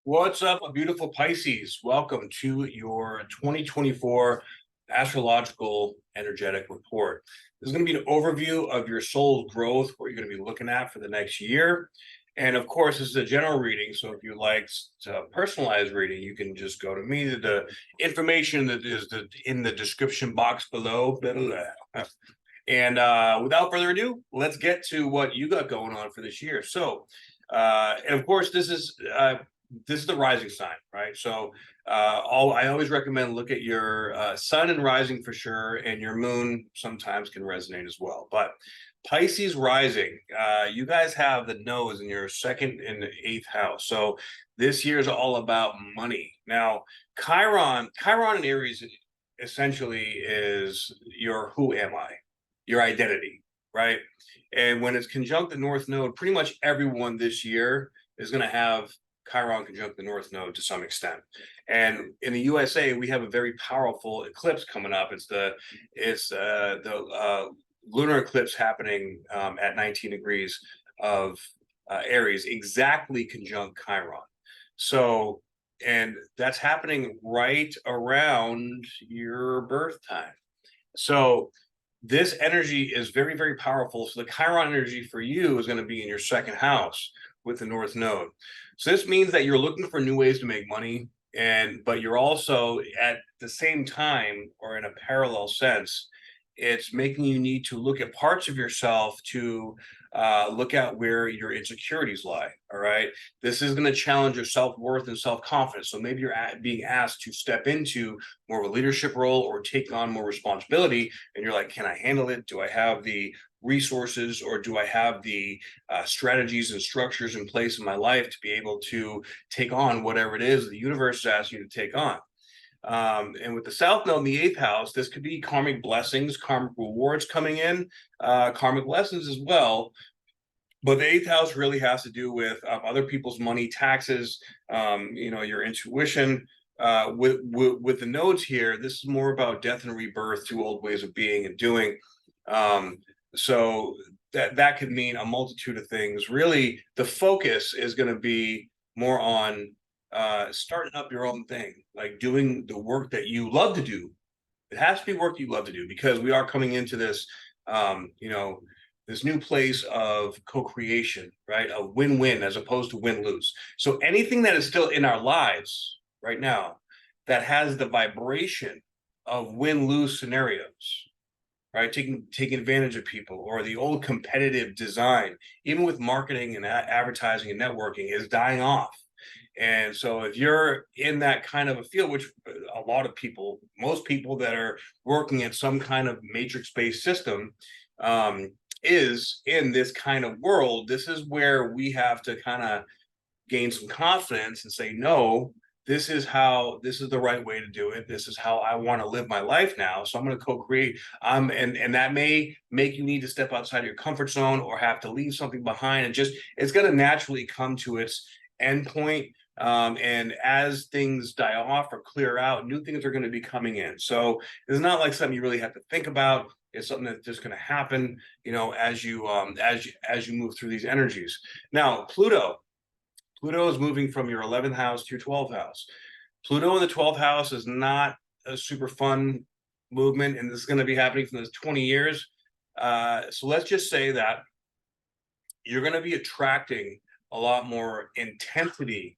What's up, beautiful Pisces? Welcome to your 2024 astrological energetic report. This is going to be an overview of your soul's growth, what you're going to be looking at for the next year. And of course, this is a general reading. So if you like a personalized reading, you can just go to me. The information that is in the description box below. Blah, blah, blah. And without further ado, let's get to what you got going on for this year. So, and of course, this is the rising sign, right? So I always recommend look at your sun and rising for sure, and your moon sometimes can resonate as well. But Pisces rising, you guys have the nose in your second and eighth house. So this year is all about money. Now, Chiron in Aries essentially is your who am I, your identity, right? And when it's conjunct the North Node, pretty much everyone this year is going to have Chiron conjunct the North Node to some extent. And in the USA, we have a very powerful eclipse coming up. It's the lunar eclipse happening at 19 degrees of Aries, exactly conjunct Chiron. So, and that's happening right around your birth time. So this energy is very, very powerful. So the Chiron energy for you is going to be in your second house with the North Node. So this means that you're looking for new ways to make money, but you're also at the same time, or in a parallel sense, it's making you need to look at parts of yourself to look at where your insecurities lie. All right. This is going to challenge your self-worth and self-confidence. So maybe you're being asked to step into more of a leadership role or take on more responsibility. And you're like, can I handle it? Do I have the resources, or do I have the strategies and structures in place in my life to be able to take on whatever it is the universe is asking you to take on? And with the South Node in the eighth house, this could be karmic blessings, karmic rewards coming in, karmic lessons as well. But the eighth house really has to do with other people's money, taxes, your intuition. With the nodes here, this is more about death and rebirth to old ways of being and doing. So that could mean a multitude of things. Really, the focus is going to be more on starting up your own thing, like doing the work that you love to do. It has to be work you love to do, because we are coming into this, this new place of co-creation, right? A win-win as opposed to win-lose. So anything that is still in our lives right now that has the vibration of win-lose scenarios, right? Taking advantage of people, or the old competitive design, even with marketing and advertising and networking, is dying off. And so if you're in that kind of a field, which a lot of people, most people that are working at some kind of matrix-based system is in this kind of world, this is where we have to kind of gain some confidence and say, no, this is the right way to do it. This is how I want to live my life now. So I'm going to co-create. And that may make you need to step outside of your comfort zone or have to leave something behind. And it's going to naturally come to its endpoint. And as things die off or clear out, new things are going to be coming in. So it's not like something you really have to think about. It's something that's just going to happen, as you move through these energies. Now, Pluto is moving from your 11th house to your 12th house. Pluto in the 12th house is not a super fun movement, and this is going to be happening for those 20 years. So let's just say that you're going to be attracting a lot more intensity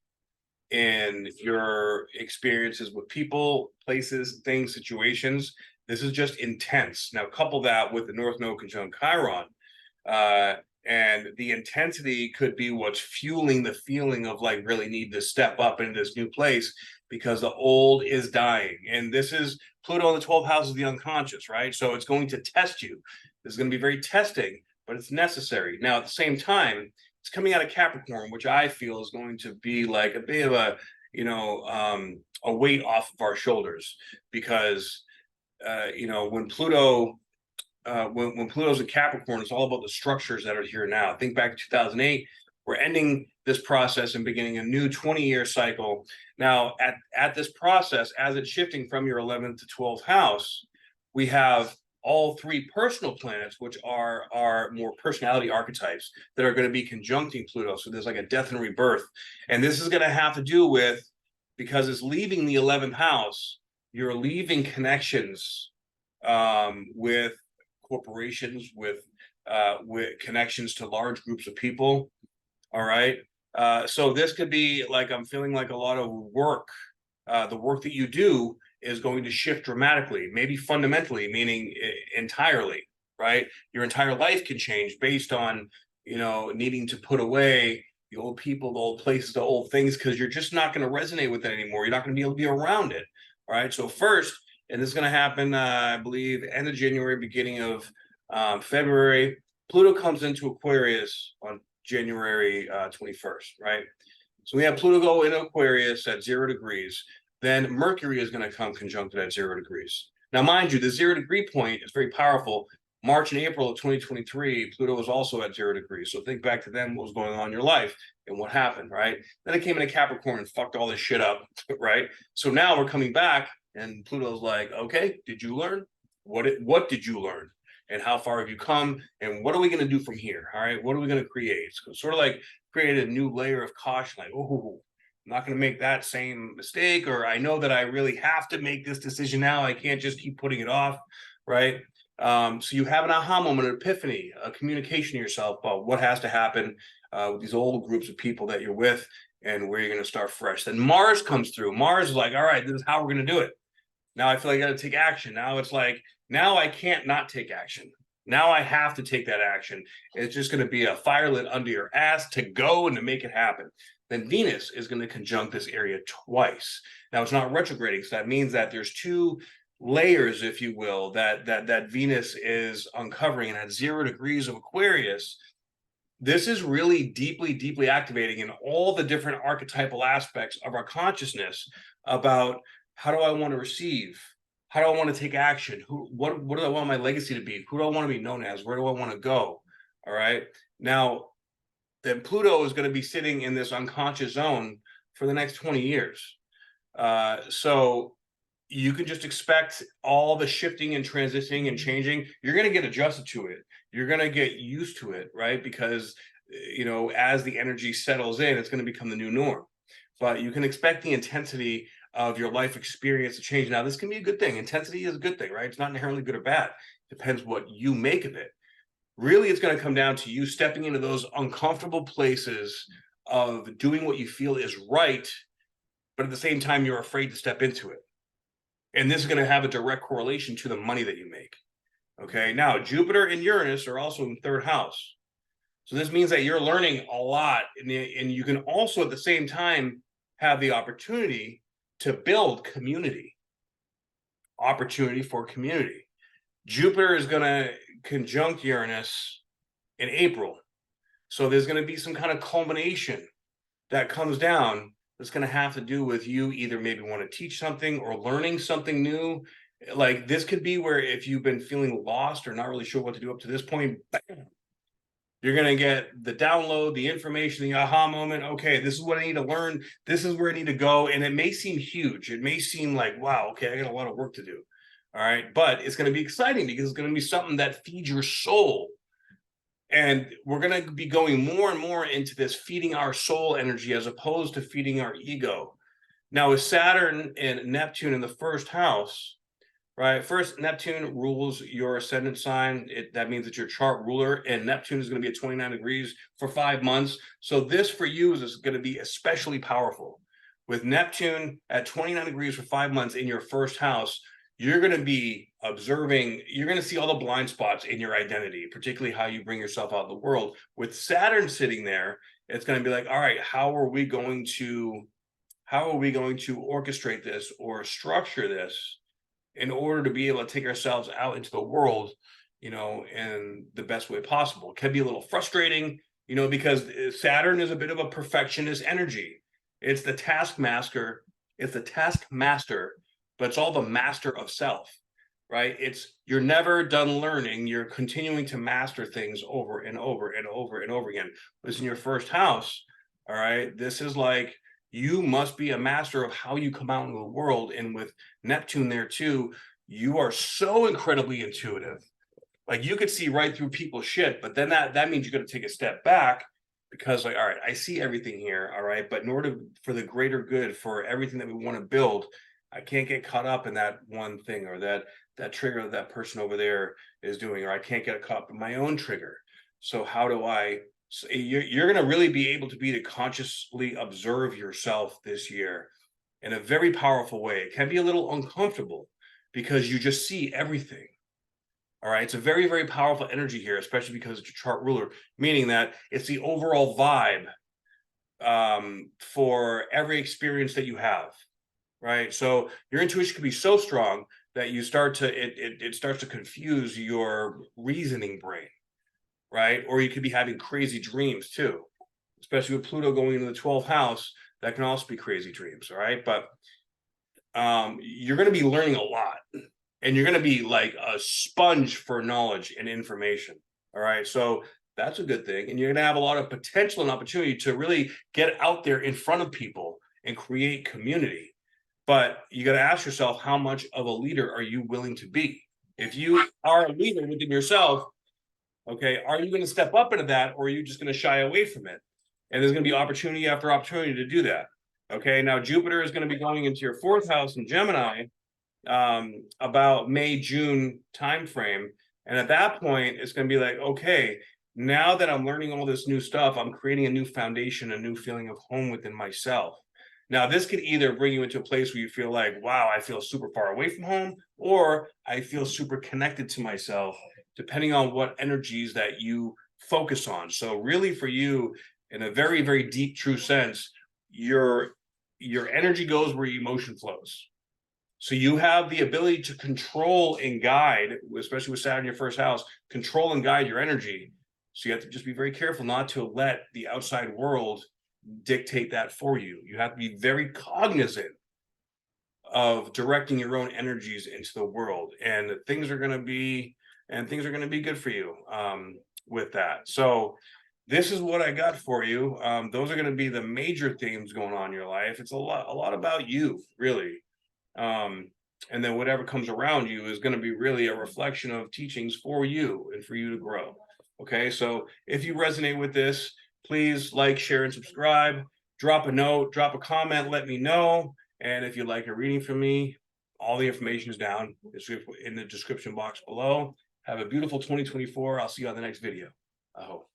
in your experiences with people, places, things, situations. This is just intense. Now, couple that with the North Node conjunct Chiron, and the intensity could be what's fueling the feeling of like really need to step up into this new place, because the old is dying. And this is Pluto in the 12th house is the unconscious, right? So it's going to test you. This is going to be very testing, but it's necessary. Now, at the same time, it's coming out of Capricorn, which I feel is going to be like a bit of a weight off of our shoulders, because when Pluto when Pluto's in Capricorn, it's all about the structures that are here now. Think back to 2008. We're ending this process and beginning a new 20-year cycle. Now, at this process, as it's shifting from your 11th to 12th house, we have all three personal planets, which are more personality archetypes that are going to be conjuncting Pluto. So there's like a death and rebirth. And this is going to have to do with, because it's leaving the 11th house, you're leaving connections with corporations, with connections to large groups of people. All right. So this could be like, I'm feeling like a lot of work. The work that you do is going to shift dramatically, maybe fundamentally, meaning entirely, right? Your entire life can change based on, needing to put away the old people, the old places, the old things, because you're just not going to resonate with it anymore. You're not going to be able to be around it. All right. So first, and this is going to happen, I believe, end of January, beginning of February, Pluto comes into Aquarius on January 21st, right? So we have Pluto go into Aquarius at 0 degrees. Then Mercury is going to come conjuncted at 0 degrees. Now, mind you, the 0 degree point is very powerful. March and April of 2023, Pluto was also at 0 degrees. So think back to then, what was going on in your life and what happened, right? Then it came into Capricorn and fucked all this shit up, right? So now we're coming back and Pluto's like, okay, did you learn? What did you learn? And how far have you come? And what are we going to do from here? All right, what are we going to create? So sort of like create a new layer of caution, like, oh, I'm not going to make that same mistake, or I know that I really have to make this decision now. I can't just keep putting it off, right? So you have an aha moment, an epiphany, a communication to yourself about what has to happen with these old groups of people that you're with and where you're going to start fresh. Then Mars comes through. Mars is like, all right, this is how we're going to do it. Now I feel like I got to take action. Now it's like, now I can't not take action. Now I have to take that action. It's just going to be a fire lit under your ass to go and to make it happen. Then Venus is going to conjunct this area twice. Now it's not retrograding, so that means that there's two layers, if you will, that Venus is uncovering. And at 0 degrees of Aquarius, this is really deeply activating in all the different archetypal aspects of our consciousness about how do I want to receive? How do I want to take action? What do I want my legacy to be? Who do I want to be known as? Where do I want to go? All right. Now, then Pluto is going to be sitting in this unconscious zone for the next 20 years. So you can just expect all the shifting and transitioning and changing. You're going to get adjusted to it. You're going to get used to it, right? Because, as the energy settles in, it's going to become the new norm. But you can expect the intensity of your life experience to change. Now, this can be a good thing. Intensity is a good thing, right? It's not inherently good or bad. It depends what you make of it. Really, it's going to come down to you stepping into those uncomfortable places of doing what you feel is right, but at the same time, you're afraid to step into it. And this is going to have a direct correlation to the money that you make. Okay. Now, Jupiter and Uranus are also in the 3rd house. So this means that you're learning a lot. And you can also at the same time have the opportunity to build community. Opportunity for community. Jupiter is going to conjunct Uranus in April. So there's going to be some kind of culmination that comes down that's going to have to do with you either maybe want to teach something or learning something new. Like this could be where if you've been feeling lost or not really sure what to do up to this point, bam, you're going to get the download, the information, the aha moment. Okay, this is what I need to learn. This is where I need to go. And it may seem huge. It may seem like, wow, okay, I got a lot of work to do. All right. But it's going to be exciting because it's going to be something that feeds your soul. And we're going to be going more and more into this feeding our soul energy as opposed to feeding our ego. Now, with Saturn and Neptune in the 1st house, right? First, Neptune rules your ascendant sign. That means it's your chart ruler, and Neptune is going to be at 29 degrees for 5 months. So this for you is going to be especially powerful. With Neptune at 29 degrees for 5 months in your 1st house, you're going to be observing, you're going to see all the blind spots in your identity, particularly how you bring yourself out in the world. With Saturn sitting there, it's going to be like, all right, how are we going to orchestrate this or structure this in order to be able to take ourselves out into the world, in the best way possible? It can be a little frustrating, because Saturn is a bit of a perfectionist energy. It's the taskmaster. But it's all the master of self, right? You're never done learning. You're continuing to master things over and over and over and over again. But it's in your 1st house, all right? This is like, you must be a master of how you come out into the world. And with Neptune there too, you are so incredibly intuitive. Like you could see right through people's shit, but then that means you got to take a step back because like, all right, I see everything here, all right, but in order for the greater good, for everything that we want to build, I can't get caught up in that one thing or that trigger that that person over there is doing, or I can't get caught up in my own trigger. So how do I? So you're going to really be able to consciously observe yourself this year in a very powerful way. It can be a little uncomfortable because you just see everything. All right, it's a very, very powerful energy here, especially because it's a chart ruler, meaning that it's the overall vibe for every experience that you have, right? So your intuition can be so strong that you start to it starts to confuse your reasoning brain, right? Or you could be having crazy dreams too, especially with Pluto going into the 12th house. That can also be crazy dreams, all right? But you're going to be learning a lot, and you're going to be like a sponge for knowledge and information. All right. So that's a good thing. And you're going to have a lot of potential and opportunity to really get out there in front of people and create community. But you got to ask yourself, how much of a leader are you willing to be? If you are a leader within yourself, okay, are you going to step up into that, or are you just going to shy away from it? And there's going to be opportunity after opportunity to do that. Okay. Now, Jupiter is going to be going into your 4th house in Gemini about May, June timeframe. And at that point, it's going to be like, okay, now that I'm learning all this new stuff, I'm creating a new foundation, a new feeling of home within myself. Now, this could either bring you into a place where you feel like, wow, I feel super far away from home, or I feel super connected to myself, depending on what energies that you focus on. So really for you, in a very, very deep, true sense, your energy goes where your emotion flows. So you have the ability to control and guide, especially with Saturn in your 1st house, control and guide your energy. So you have to just be very careful not to let the outside world dictate that for you. You have to be very cognizant of directing your own energies into the world, and things are going to be good for you with that. So this is what I got for you. Those are going to be the major themes going on in your life. It's a lot about you, really. And then whatever comes around you is going to be really a reflection of teachings for you and for you to grow. Okay, so if you resonate with this, please like, share, and subscribe. Drop a note, drop a comment, let me know. And if you'd like a reading from me, all the information is down in the description box below. Have a beautiful 2024. I'll see you on the next video. I hope.